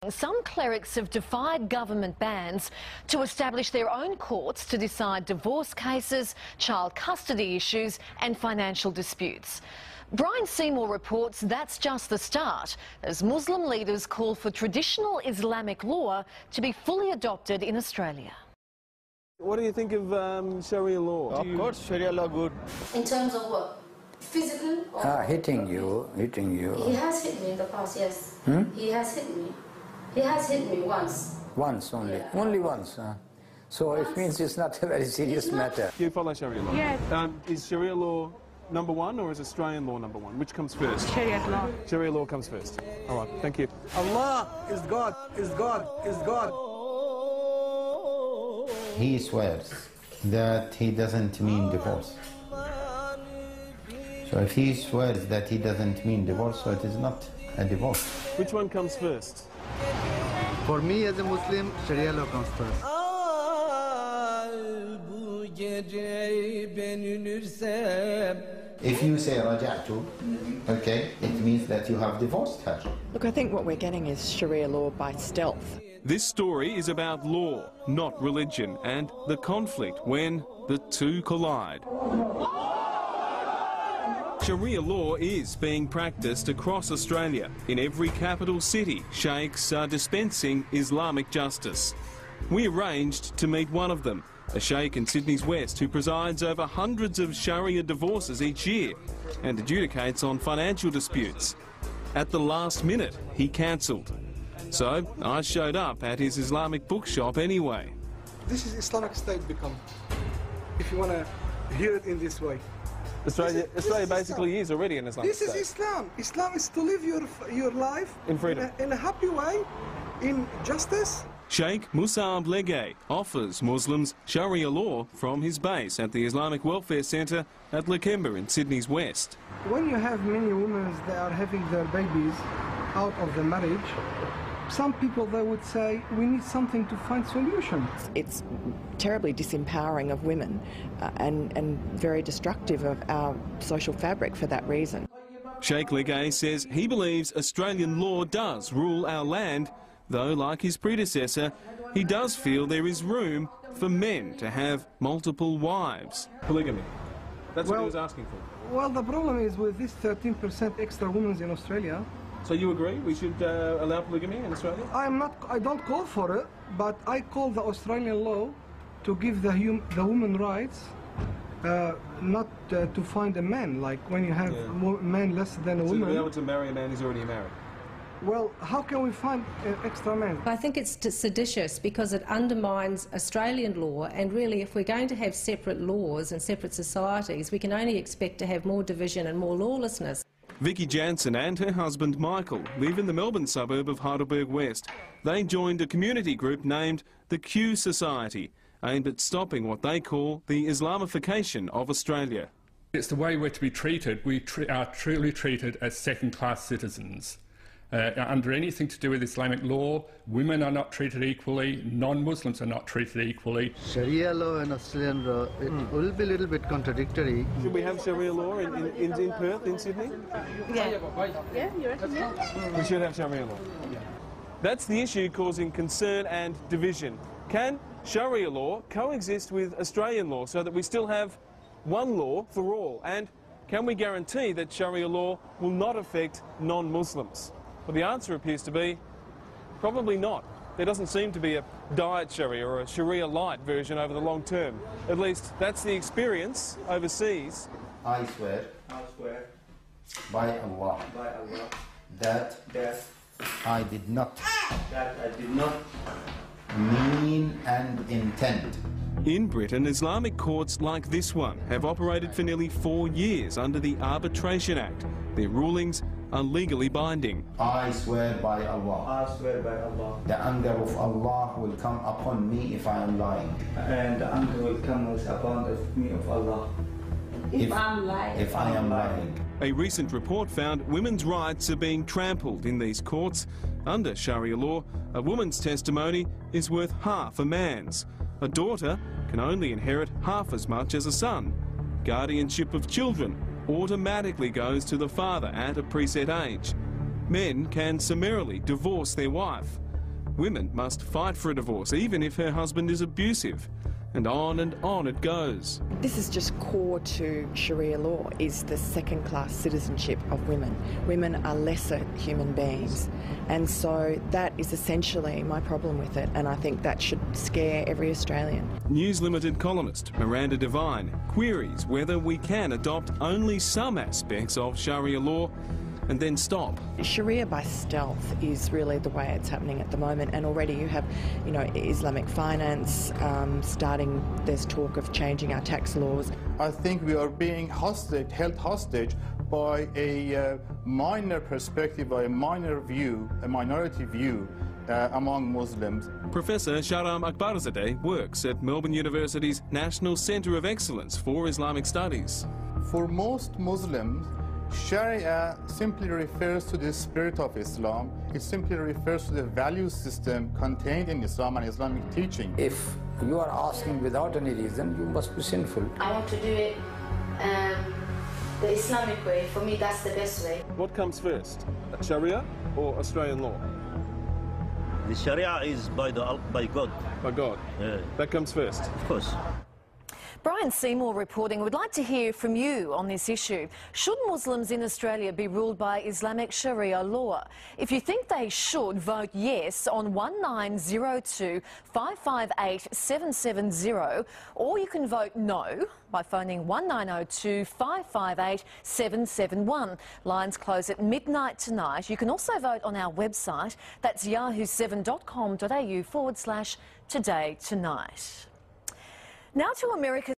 Some clerics have defied government bans to establish their own courts to decide divorce cases, child custody issues and financial disputes. Brian Seymour reports that's just the start, as Muslim leaders call for traditional Islamic law to be fully adopted in Australia. What do you think of Sharia law? Of course, Sharia law good. In terms of what? Physical? Or Hitting you. He has hit me in the past, yes. He has hit me. He has hit me once. Once only? Yeah. Only once, huh? So it means it's not a very serious matter. Do you follow Sharia law? Yes. Is Sharia law #1 or is Australian law #1? Which comes first? Sharia law. Sharia law comes first. All right, thank you. Allah is God, is God, is God. He swears that he doesn't mean divorce. So if he swears that he doesn't mean divorce, so it is not a divorce. Which one comes first? For me as a Muslim, Sharia law comes first. If you say raja'tu, okay, it means that you have divorced her. Look, I think what we're getting is Sharia law by stealth. This story is about law, not religion, and the conflict when the two collide. Sharia law is being practiced across Australia. In every capital city, sheikhs are dispensing Islamic justice. We arranged to meet one of them, a sheikh in Sydney's West who presides over hundreds of Sharia divorces each year and adjudicates on financial disputes. At the last minute, he cancelled. So I showed up at his Islamic bookshop anyway. This is Islamic State become, if you want to hear it in this way. Australia basically is already an Islamic state. This is Islam. Islam is to live your life in freedom, in a happy way, in justice. Sheikh Musab Legay offers Muslims Sharia law from his base at the Islamic Welfare Centre at Lakemba in Sydney's West. When you have many women that are having their babies out of the marriage, some people they would say we need something to find solution. It's terribly disempowering of women and very destructive of our social fabric for that reason. Sheikh Legay says he believes Australian law does rule our land, though like his predecessor, he does feel there is room for men to have multiple wives. Polygamy. That's what he was asking for. Well, the problem is with this 13% extra women in Australia. So you agree we should allow polygamy in Australia? I don't call for it, but I call the Australian law to give the woman rights, not to find a man. Like when you have man less than a woman. To be able to marry a man who's already married. Well, how can we find extra men? I think it's seditious because it undermines Australian law, and really if we're going to have separate laws and separate societies, we can only expect to have more division and more lawlessness. Vicky Jansen and her husband Michael live in the Melbourne suburb of Heidelberg West. They joined a community group named the Q Society, aimed at stopping what they call the Islamification of Australia. It's the way we're to be treated. We are truly treated as second-class citizens. Under anything to do with Islamic law, women are not treated equally, non-Muslims are not treated equally. Sharia law and Australian law, it will be a little bit contradictory. Should we have Sharia law in Perth, in Sydney? Yeah, you reckon? Yeah. We should have Sharia law. That's the issue causing concern and division. Can Sharia law coexist with Australian law so that we still have one law for all? And can we guarantee that Sharia law will not affect non-Muslims? Well, the answer appears to be probably not. There doesn't seem to be a diet Sharia or a Sharia light version over the long term. At least that's the experience overseas. I swear by Allah that I did not mean and intend. In Britain, Islamic courts like this one have operated for nearly 4 years under the Arbitration Act. Their rulings are legally binding. I swear by Allah. I swear by Allah. The anger of Allah will come upon me if I am lying. And the anger will come upon me of Allah. If I'm lying. If I am lying. A recent report found women's rights are being trampled in these courts. Under Sharia law, a woman's testimony is worth half a man's. A daughter can only inherit half as much as a son. Guardianship of children automatically goes to the father at a preset age. Men can summarily divorce their wife. Women must fight for a divorce even if her husband is abusive. And on it goes. This is just core to Sharia law, is the second-class citizenship of women. Women are lesser human beings, and so that is essentially my problem with it, and I think that should scare every Australian. News Limited columnist Miranda Devine queries whether we can adopt only some aspects of Sharia law and then stop. Sharia by stealth is really the way it's happening at the moment, and already you have, Islamic finance starting. There's talk of changing our tax laws. I think we are being held hostage by a minor perspective, by a minority view among Muslims. Professor Sharam Akbarzadeh works at Melbourne University's National Centre of Excellence for Islamic Studies. For most Muslims, Sharia simply refers to the spirit of Islam. It simply refers to the value system contained in Islam and Islamic teaching. If you are asking without any reason, you must be sinful. I want to do it the Islamic way. For me, that's the best way. What comes first, Sharia or Australian law? The Sharia is by God. By God? Yeah. That comes first? Of course. Brian Seymour reporting. We'd like to hear from you on this issue. Should Muslims in Australia be ruled by Islamic Sharia law? If you think they should, vote yes on 1902 558 770, or you can vote no by phoning 1902 558 771. Lines close at midnight tonight. You can also vote on our website. That's yahoo7.com.au/today tonight. Now to America.